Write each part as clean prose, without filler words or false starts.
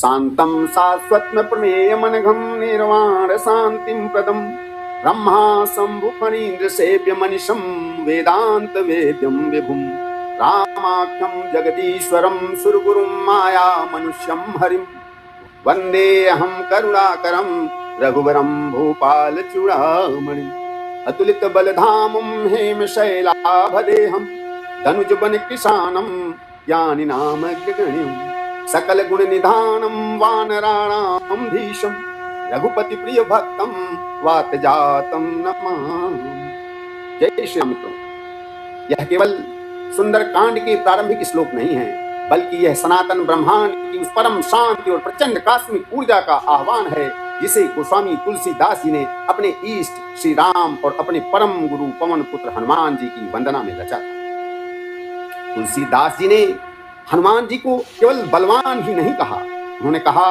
शांतं शाश्वतं प्रमेयमनघं निर्वाण शांतिं प्रदं ब्रह्मा शंभु फणीन्द्र सेव्य मनीषं वेदांत वेद्यं विभुं रामाख्यं जगदीश्वरं सुरगुरुं माया मनुष्यं हरिं वन्देऽहं करुणाकरं रघुवरं भूपाल चूड़ामणि अतुलित बलधामं हेमशैलाभदेहं धनुजबन किशानं ज्ञानिनामग्रगण्यं सकल गुण निधानं वानराणां धीशं रघुपति प्रिय भक्तं वात जातं नमामि। जय श्री राम। मित्रों, यह केवल सुंदर कांड के प्रारंभिक श्लोक नहीं है, बल्कि यह सनातन ब्रह्मांड की उस परम शांति और प्रचंड कॉस्मिक ऊर्जा का आह्वान है जिसे गोस्वामी तुलसीदास जी ने अपने इष्ट श्री राम और अपने परम गुरु पवन पुत्र हनुमान जी की वंदना में रचा था। तुलसीदास जी ने हनुमान जी को केवल बलवान ही नहीं कहा, उन्होंने कहा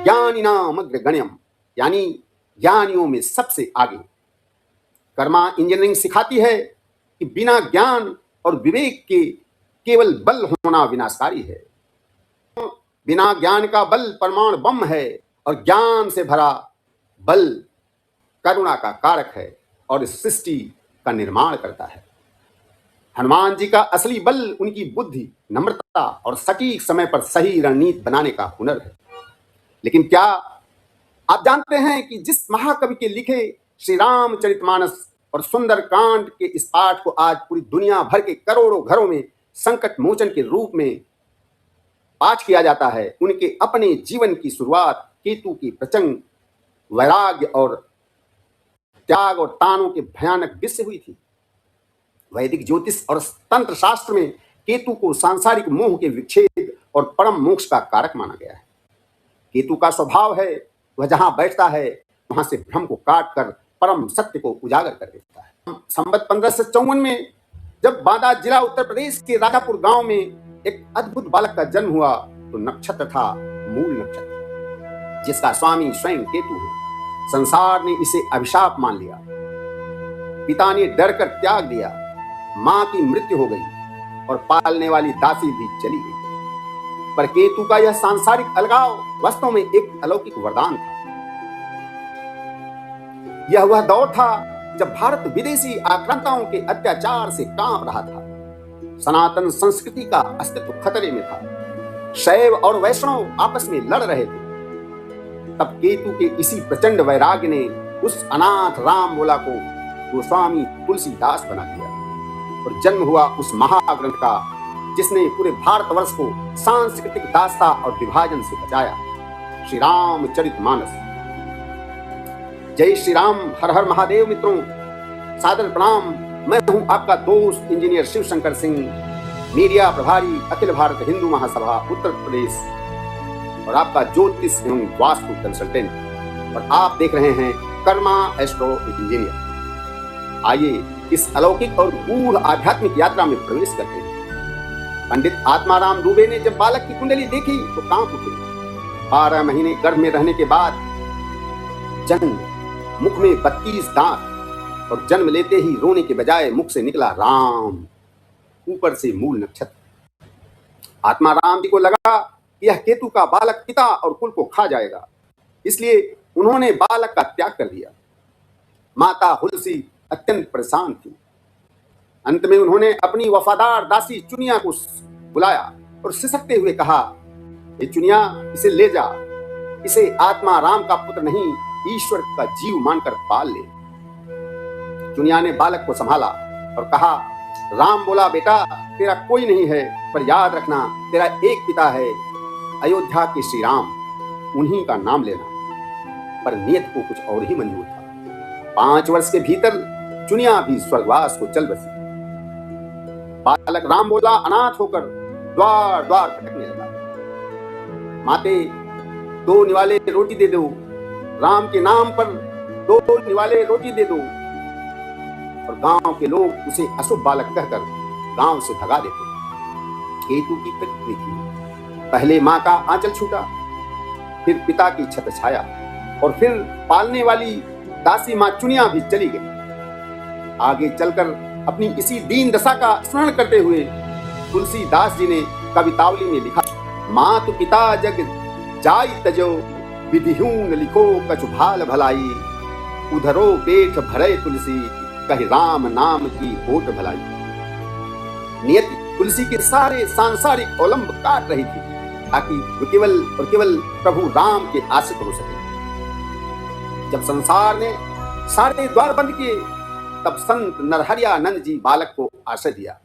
ज्ञानिनाम अग्रगण्यम, यानी ज्ञानियों में सबसे आगे। कर्मा इंजीनियरिंग सिखाती है कि बिना ज्ञान और विवेक के केवल बल होना विनाशकारी है। बिना ज्ञान का बल परमाणु बम है और ज्ञान से भरा बल करुणा का कारक है और इस सृष्टि का निर्माण करता है। हनुमान जी का असली बल उनकी बुद्धि, नम्रता और सटीक समय पर सही रणनीति बनाने का हुनर है। लेकिन क्या आप जानते हैं कि जिस महाकवि के लिखे श्री रामचरितमानस और सुंदर कांड के इस पाठ को आज पूरी दुनिया भर के करोड़ों घरों में संकट मोचन के रूप में पाठ किया जाता है, उनके अपने जीवन की शुरुआत केतु की प्रचंड वैराग्य और त्याग और तानों के भयानक विष से हुई थी। वैदिक ज्योतिष और तंत्र शास्त्र में केतु को सांसारिक मोह के विच्छेद और परम मोक्ष का कारक माना गया है। केतु का स्वभाव है, वह जहां बैठता है वहां से भ्रम को काट कर परम सत्य को उजागर कर देता है। संवत 1554 में जब बांदा जिला उत्तर प्रदेश के राजापुर गांव में एक अद्भुत बालक का जन्म हुआ तो नक्षत्र था मूल नक्षत्र, जिसका स्वामी स्वयं केतु है। संसार ने इसे अभिशाप मान लिया, पिता ने डर कर त्याग दिया, मां की मृत्यु हो गई और पालने वाली दासी भी चली गई। पर केतु का यह सांसारिक अलगाव वास्तव में एक अलौकिक वरदान था। यह वह दौर था जब भारत विदेशी आक्रांताओं के अत्याचार से कांप रहा था। सनातन संस्कृति का अस्तित्व खतरे में था। शैव और वैष्णव आपस में लड़ रहे थे। तब केतु के इसी प्रचंड वैराग्य ने उस अनाथ राम बोला को गोस्वामी तुलसीदास बना दिया और जन्म हुआ उस महाग्रंथ का जिसने पूरे भारतवर्ष को सांस्कृतिक दास्ता और विभाजन से बचाया, श्री रामचरितमानस। जय श्री राम, हर हर महादेव। मित्रों, सादर प्रणाम। मैं हूं आपका दोस्त इंजीनियर शिवशंकर सिंह, मीडिया प्रभारी अखिल भारत हिंदू महासभा उत्तर प्रदेश और आपका ज्योतिष एवं वास्तु कंसल्टेंट, और आप देख रहे हैं कर्मा एस्ट्रो इंजीनियर। आइए इस अलौकिक और गूढ़ आध्यात्मिक यात्रा में प्रवेश करते हैं। पंडित आत्माराम दुबे ने जब बालक की कुंडली देखी तो कांप उठे। 12 महीने गर्भ में रहने के बाद जन्म, मुख में 32 दांत और जन्म लेते ही रोने के बजाय मुख से निकला राम, ऊपर से मूल नक्षत्र। आत्माराम जी को लगा कि यह केतु का बालक पिता और कुल को खा जाएगा, इसलिए उन्होंने बालक का त्याग कर दिया। माता हुलसी अत्यंत परेशान थी। अंत में उन्होंने अपनी वफादार दासी चुनिया को बुलाया और सिसकते हुए कहा, ये चुनिया, इसे ले जा, इसे आत्माराम का पुत्र नहीं ईश्वर का जीव मानकर पाल ले। चुनिया ने बालक को संभाला और कहा, राम बोला, बेटा तेरा कोई नहीं है, पर याद रखना तेरा एक पिता है, अयोध्या के श्री राम, उन्हीं का नाम लेना। पर नियत को कुछ और ही मंजूर था। 5 वर्ष के भीतर चुनिया भी स्वर्गवास को चल बसी। बालक राम बोला अनाथ होकर द्वार द्वार भटकने लगा। माते, 2 निवाले रोटी दे दो, राम के नाम पर 2 निवाले रोटी दे दो। और गांव के लोग उसे अशुभ बालक कहकर गांव से भगा देते। केतु की प्रकृति थी, पहले मां का आंचल छूटा, फिर पिता की छत्र छाया और फिर पालने वाली दासी मां चुनिया भी चली गई। आगे चलकर अपनी इसी दीन दशा का स्मरण करते हुए तुलसीदास जी ने कवितावली में लिखा, मातु पिता जग जाई तजो विधिहून लिखो कछु भाल भलाई, उधरो पेट भरे तुलसी कही राम नाम की होठ भलाई। नियति तुलसी के सारे सांसारिक अवलंब काट रही थी ताकि वो केवल और केवल प्रभु राम के आश्रित हो सके। जब संसार ने सारे द्वार बंद किए तब संत नरहरियानंद जी बालक को आश्रय दिया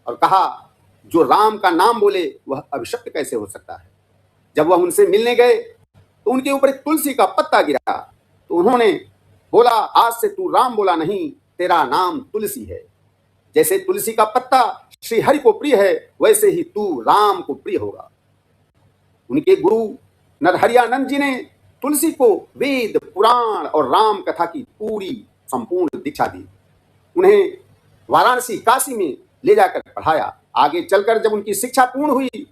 और कहा, जो राम का नाम बोले वह अभिशप्त कैसे हो सकता है। जब वह उनसे मिलने गए तो उनके ऊपर एक तुलसी का पत्ता गिरा तो उन्होंने बोला, आज से तू राम बोला नहीं, तेरा नाम तुलसी है। जैसे तुलसी का पत्ता श्री हरि को प्रिय है वैसे ही तू राम को प्रिय होगा। उनके गुरु नरहरियानंद जी ने तुलसी को वेद पुराण और राम कथा की पूरी संपूर्ण दीक्षा दी। उन्हें वाराणसी काशी में ले जाकर पढ़ाया। आगे चलकर जब उनकी शिक्षा पूर्ण हुई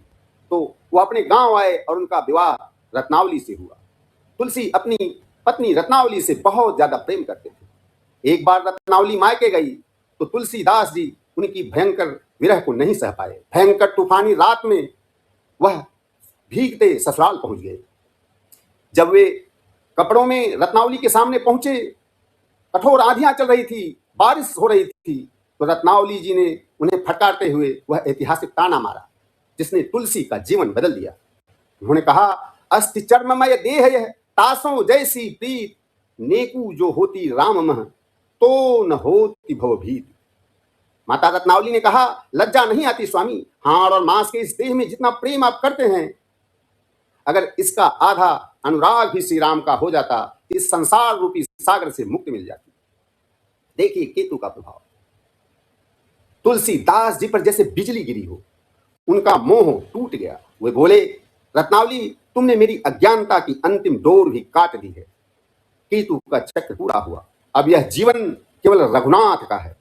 तो वो अपने गांव आए और उनका विवाह रत्नावली से हुआ। तुलसी अपनी पत्नी रत्नावली से बहुत ज्यादा प्रेम करते थे। एक बार रत्नावली मायके गई तो तुलसीदास जी उनकी भयंकर विरह को नहीं सह पाए। भयंकर तूफानी रात में वह भीगते ससुराल पहुंच गए। जब वे कपड़ों में रत्नावली के सामने पहुंचे, कठोर आंधियां चल रही थी, बारिश हो रही थी, तो रत्नावली जी ने उन्हें फटकारते हुए वह ऐतिहासिक ताना मारा जिसने तुलसी का जीवन बदल दिया। उन्होंने कहा, अस्थि चर्ममय देह यह तासों जैसी प्रीत, नेकू जो होती राम मह तो न होती भवभीत। माता रत्नावली ने कहा, लज्जा नहीं आती स्वामी, हाड़ और मांस के इस देह में जितना प्रेम आप करते हैं, अगर इसका आधा अनुराग भी श्री राम का हो जाता, इस संसार रूपी सागर से मुक्ति मिल जाती। देखिए केतु का प्रभाव। तुलसीदास जी पर जैसे बिजली गिरी हो, उनका मोह टूट गया। वे बोले, रत्नावली तुमने मेरी अज्ञानता की अंतिम डोर भी काट दी है। केतु का चक्र पूरा हुआ। अब यह जीवन केवल रघुनाथ का है।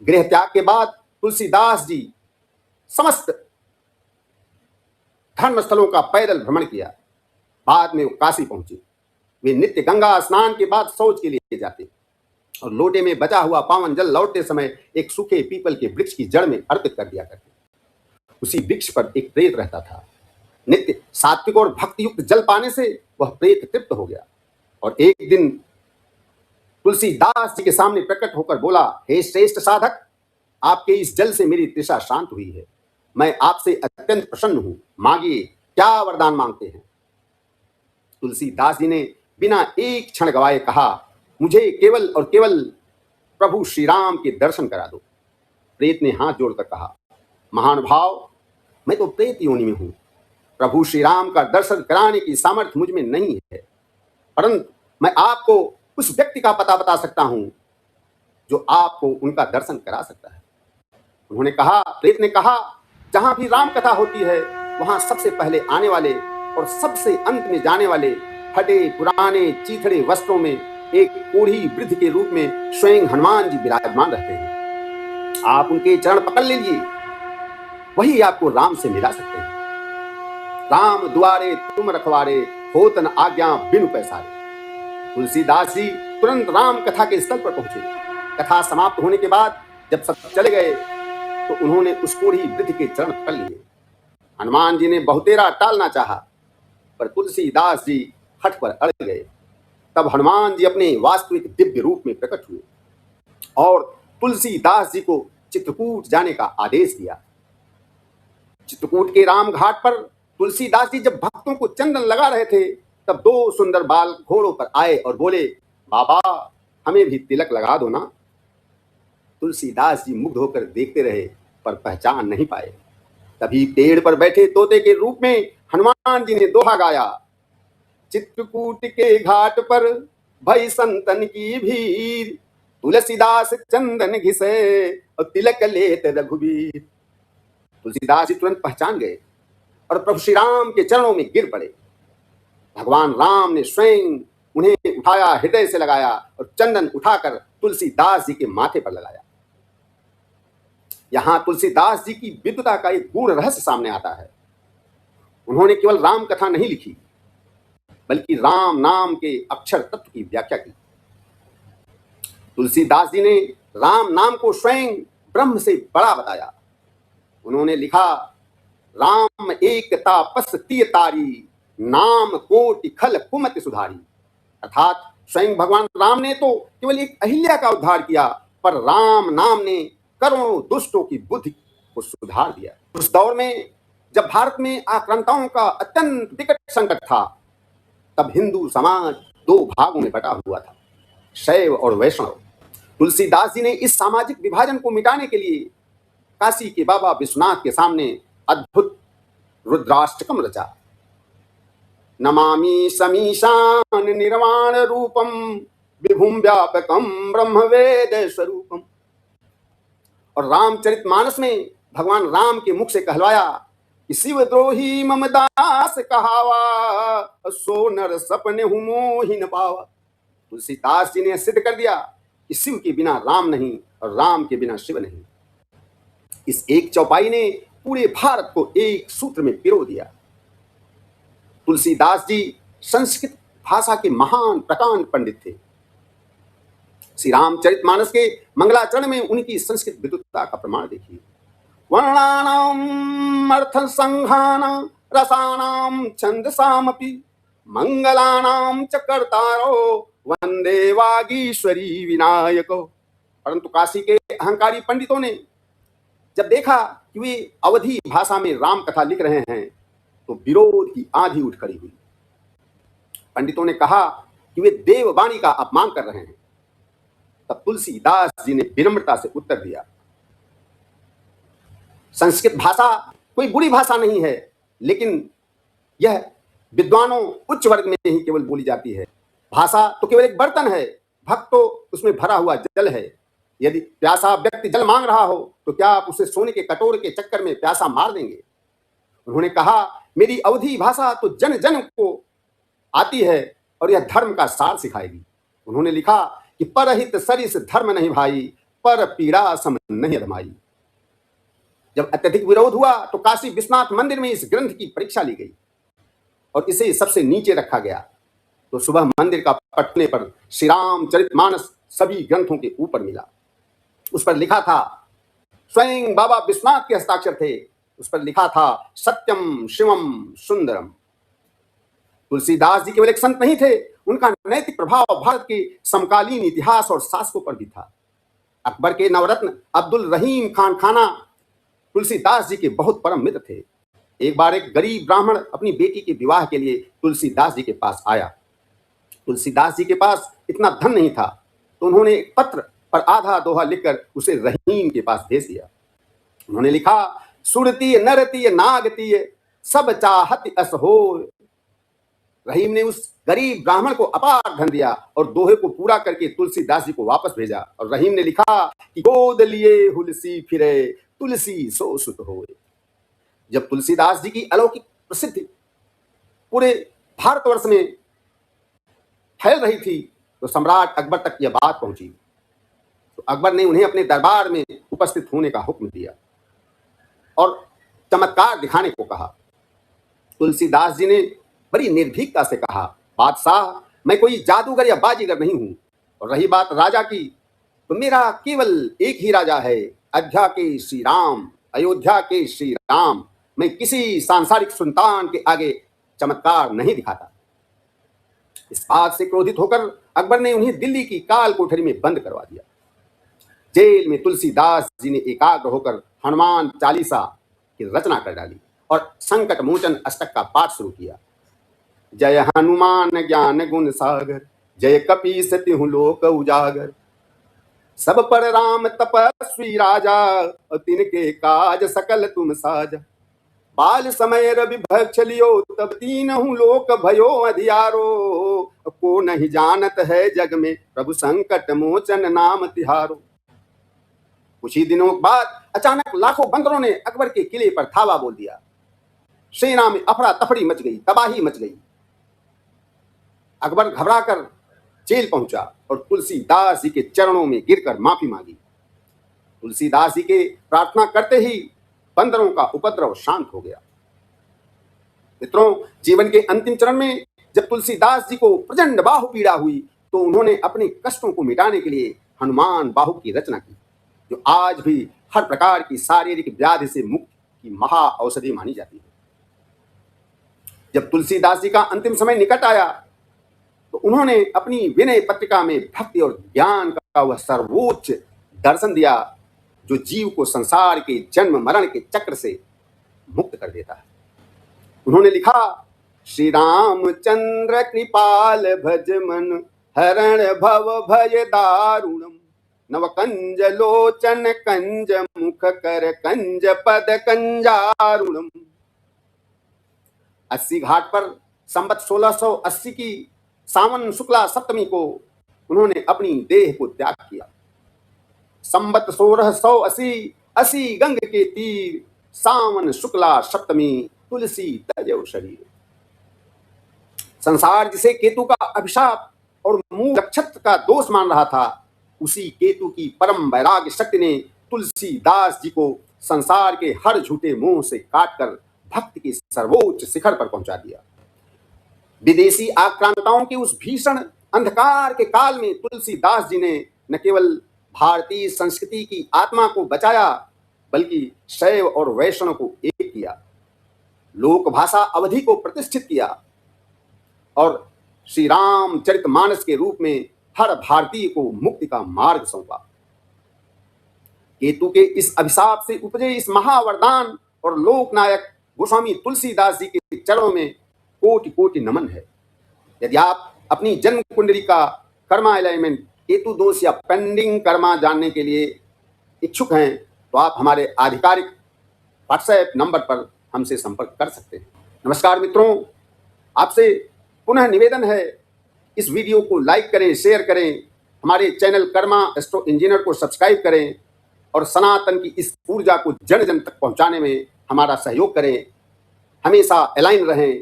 गृह त्याग के बाद तुलसीदास जी समस्त धर्मस्थलों का पैदल भ्रमण किया। बाद में वो काशी पहुंचे। वे नित्य गंगा स्नान के बाद शौच के लिए जाते और लोटे में बचा हुआ पावन जल लौटते समय एक सूखे पीपल के वृक्ष की जड़ में अर्पित कर दिया करते। उसी वृक्ष पर एक प्रेत रहता था। नित्य सात्विक और भक्ति युक्त जल पाने से वह प्रेत तृप्त हो गया और एक दिन तुलसीदास जी के सामने प्रकट होकर बोला, हे श्रेष्ठ साधक, आपके इस जल से मेरी तृषा शांत हुई है। मैं आपसे अत्यंत प्रसन्न हूं। मांगिए, क्या वरदान मांगते हैं। तुलसीदास जी ने बिना एक क्षण गवाए कहा, मुझे केवल और केवल प्रभु श्री राम के दर्शन करा दो। प्रेत ने हाथ जोड़कर कहा, महानुभाव, मैं तो प्रेत योनि में हूं। प्रभु श्री राम का दर्शन कराने की सामर्थ्य मुझ में नहीं है, परंतु मैं आपको उस व्यक्ति का पता बता सकता हूं जो आपको उनका दर्शन करा सकता है। उन्होंने कहा, प्रेत ने कहा, जहां भी राम कथा होती है वहां सबसे पहले आने वाले और सबसे अंत में जाने वाले फटे पुराने चीथड़े वस्त्रों में एक कोढ़ी वृद्ध के रूप में स्वयं हनुमान जी विराजमान रहते हैं। आप उनके चरण पकड़ लीजिए, वही आपको राम से मिला सकते हैं। राम दुआरे तुम रखवारे, होत न आज्ञा बिनु पैसारे। तुलसीदास जी तुरंत राम कथा के स्थल पर पहुंचे। कथा समाप्त होने के बाद जब सब चले गए तो उन्होंने उस कोढ़ी वृद्ध के चरण पकड़ लिए। हनुमान जी ने बहुतेरा टालना चाहा, पर तुलसीदास जी हठ पर अड़ गए। तब हनुमान जी अपने वास्तविक दिव्य रूप में प्रकट हुए और तुलसीदास जी को चित्रकूट जाने का आदेश दिया। चित्रकूट के राम घाट पर तुलसीदास जी जब भक्तों को चंदन लगा रहे थे तब दो सुंदर बाल घोड़ों पर आए और बोले, बाबा हमें भी तिलक लगा दो ना। तुलसीदास जी मुग्ध होकर देखते रहे पर पहचान नहीं पाए। तभी पेड़ पर बैठे तोते के रूप में हनुमान जी ने दोहा गाया, चित्रकूट के घाट पर भई संतन की भीड़, तुलसीदास चंदन घिसे और तिलक लेत रघुबीर। तुलसीदास जी तुरंत पहचान गए और प्रभु श्री राम के चरणों में गिर पड़े। भगवान राम ने स्वयं उन्हें उठाया, हृदय से लगाया और चंदन उठाकर तुलसीदास जी के माथे पर लगाया। यहां तुलसीदास जी की विद्वता का एक गूढ़ रहस्य सामने आता है। उन्होंने केवल राम कथा नहीं लिखी बल्कि राम नाम के अक्षर तत्व की व्याख्या की। तुलसीदास जी ने राम नाम को स्वयं ब्रह्म से बड़ा बताया। उन्होंने लिखा, राम एक तापस तिय तारी, नाम कोटि खल कुमति सुधारी। अर्थात स्वयं भगवान राम ने तो केवल एक अहिल्या का उद्धार किया, पर राम नाम ने करोड़ों दुष्टों की बुद्धि को सुधार दिया। उस दौर में जब भारत में आक्रांताओं का अत्यंत विकट संकट था, तब हिंदू समाज दो भागों में बटा हुआ था, शैव और वैष्णव। तुलसीदास जी ने इस सामाजिक विभाजन को मिटाने के लिए काशी के बाबा विश्वनाथ के सामने अद्भुत रुद्राष्टकम रचा। नमामि समीशान निर्वाण रूपम, विभुम व्यापकम ब्रह्म वेद स्वरूपम। और रामचरितमानस में भगवान राम के मुख से कहलवाया कि शिवद्रोही मम दास कहावा, सो नर सपने हूं मोहि न पावा। तुलसीदास जी ने सिद्ध कर दिया कि शिव के बिना राम नहीं और राम के बिना शिव नहीं। इस एक चौपाई ने पूरे भारत को एक सूत्र में पिरो दिया। तुलसीदास जी संस्कृत भाषा के महान प्रकांड पंडित थे। श्री रामचरितमानस के मंगलाचरण में उनकी संस्कृत विद्वत्ता का प्रमाण देखिए। वर्णानाम अर्थ संघानाम रसानाम छंदसामपि, मंगलानाम च कर्तारो वंदे वागीश्वरी विनायको। परंतु काशी के अहंकारी पंडितों ने जब देखा कि वे अवधी भाषा में राम कथा लिख रहे हैं, तो विरोध की आंधी उठ खड़ी हुई। पंडितों ने कहा कि वे देववाणी का अपमान कर रहे हैं। तब तुलसीदास जी ने विनम्रता से उत्तर दिया, संस्कृत भाषा कोई बुरी भाषा नहीं है, लेकिन यह विद्वानों उच्च वर्ग में ही केवल बोली जाती है। भाषा तो केवल एक बर्तन है, भक्त तो उसमें भरा हुआ जल है। यदि प्यासा व्यक्ति जल मांग रहा हो तो क्या आप उसे सोने के कटोरे के चक्कर में प्यासा मार देंगे? उन्होंने कहा, मेरी अवधी भाषा तो जन जन को आती है और यह धर्म का सार सिखाएगी। उन्होंने लिखा कि परहित सरिस धर्म नहीं भाई, पर पीड़ा सम नहीं अधमाई। जब अत्यधिक विरोध हुआ तो काशी विश्वनाथ मंदिर में इस ग्रंथ की परीक्षा ली गई और इसे सबसे नीचे रखा गया। तो सुबह मंदिर का पटने पर श्री रामचरितमानस सभी ग्रंथों के ऊपर मिला। उस पर लिखा था, स्वयं बाबा विश्वनाथ के हस्ताक्षर थे, उस पर लिखा था सत्यम शिवम सुंदरम। तुलसीदास जी केवल एक संत नहीं थे, उनका नैतिक प्रभाव भारत के समकालीन इतिहास और शासकों पर भी था। अकबर के नवरत्न अब्दुल रहीम खान खाना तुलसीदास जी के बहुत परम मित्र थे। एक बार एक गरीब ब्राह्मण अपनी बेटी के विवाह के लिए तुलसीदास जी के पास आया। तुलसीदास जी के पास इतना धन नहीं था, तो उन्होंने एक पत्र पर आधा दोहा लिखकर उसे रहीम के पास भेज दिया। उन्होंने लिखा, सुरतीय नरतीय नागतीय सब चाहत अस हो। रहीम ने उस गरीब ब्राह्मण को अपार धन दिया और दोहे को पूरा करके तुलसीदास जी को वापस भेजा। और रहीम ने लिखा कि गोद लिए हुलसी फिरे, तुलसी सो सुत होए। जब तुलसीदास जी की अलौकिक प्रसिद्धि पूरे भारतवर्ष में फैल रही थी, तो सम्राट अकबर तक यह बात पहुंची। तो अकबर ने उन्हें अपने दरबार में उपस्थित होने का हुक्म दिया और चमत्कार दिखाने को कहा। तुलसीदास जी ने बड़ी निर्भीकता से कहा, बादशाह, मैं कोई जादूगर या बाजीगर नहीं हूं, और रही बात राजा की, तो मेरा केवल एक ही राजा है, अयोध्या के श्री राम, अयोध्या के श्री राम। मैं किसी सांसारिक सुल्तान के आगे चमत्कार नहीं दिखाता। इस बात से क्रोधित होकर अकबर ने उन्हें दिल्ली की काल कोठरी में बंद करवा दिया। जेल में तुलसीदास जी ने एकाग्र होकर हनुमान चालीसा की रचना कर डाली और संकट मोचन अष्टक का पाठ शुरू किया। जय हनुमान ज्ञान गुण सागर, जय कपीस तिहु लोक उजागर। सब पर राम तपस्वी राजा, तिनके काज सकल तुम साजा। बाल समय रवि भक्ष लियो, तब तीनहु लोक भयो अधियारो। को नहीं जानत है जग में, प्रभु संकट मोचन नाम तिहारो। कुछ ही दिनों बाद अचानक लाखों बंदरों ने अकबर के किले पर धावा बोल दिया। सेना में अफरा तफड़ी मच गई, तबाही मच गई। अकबर घबराकर जेल पहुंचा और तुलसीदास जी के चरणों में गिरकर माफी मांगी। तुलसीदास जी के प्रार्थना करते ही बंदरों का उपद्रव शांत हो गया। मित्रों, जीवन के अंतिम चरण में जब तुलसीदास जी को प्रचंड बाहु पीड़ा हुई, तो उन्होंने अपने कष्टों को मिटाने के लिए हनुमान बाहु की रचना की, जो आज भी हर प्रकार की शारीरिक व्याधि से मुक्त की महा औषधि मानी जाती है। जब तुलसीदास जी का अंतिम समय निकट आया तो उन्होंने अपनी विनय पत्रिका में भक्ति और ज्ञान का वह सर्वोच्च दर्शन दिया जो जीव को संसार के जन्म मरण के चक्र से मुक्त कर देता है। उन्होंने लिखा, श्री रामचंद्र कृपाल भज मन हरण भव भय दारुणम नव कंज लोचन कंज मुख कर कंज पद कंजारुणम। 80 घाट पर संवत 1680 की सावन शुक्ला सप्तमी को उन्होंने अपनी देह को त्याग किया। संवत 1680 80 गंग के तीर सावन शुक्ला सप्तमी तुलसी तजो शरीर। संसार जिसे केतु का अभिशाप और मूल नक्षत्र का दोष मान रहा था, उसी केतु की परम वैराग्य शक्ति ने तुलसीदास जी को संसार के हर झूठे मोह से काटकर भक्ति की सर्वोच्च शिखर पर पहुंचा दिया। विदेशी आक्रांताओं के उस भीषण अंधकार के काल में तुलसीदास जी ने न केवल भारतीय संस्कृति की आत्मा को बचाया बल्कि शैव और वैष्णव को एक किया, लोक भाषा अवधि को प्रतिष्ठित किया और श्री रामचरितमानस के रूप में हर भारतीय को मुक्ति का मार्ग सौंपा। केतु के इस अभिशाप से उपजे इस महावरदान और लोकनायक गोस्वामी तुलसीदास जी के चरणों में कोटि कोटि नमन है। यदि आप अपनी जन्म कुंडली का कर्मा अलाइनमेंट, केतु दोष या पेंडिंग कर्मा जानने के लिए इच्छुक हैं तो आप हमारे आधिकारिक व्हाट्सएप नंबर पर हमसे संपर्क कर सकते हैं। नमस्कार मित्रों, आपसे पुनः निवेदन है, इस वीडियो को लाइक करें, शेयर करें, हमारे चैनल कर्मा एस्ट्रो इंजीनियर को सब्सक्राइब करें और सनातन की इस ऊर्जा को जन जन तक पहुंचाने में हमारा सहयोग करें। हमेशा अलाइन रहें।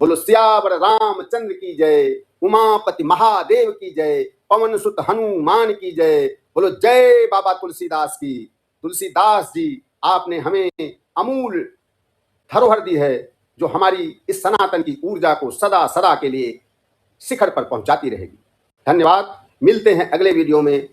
बोलो सियावर रामचंद्र की जय, उमापति महादेव की जय, पवन सुत हनुमान की जय। बोलो जय बाबा तुलसीदास की। तुलसीदास जी, आपने हमें अमूल धरोहर दी है जो हमारी इस सनातन की ऊर्जा को सदा सदा के लिए शिखर पर पहुंचाती रहेगी। धन्यवाद। मिलते हैं अगले वीडियो में।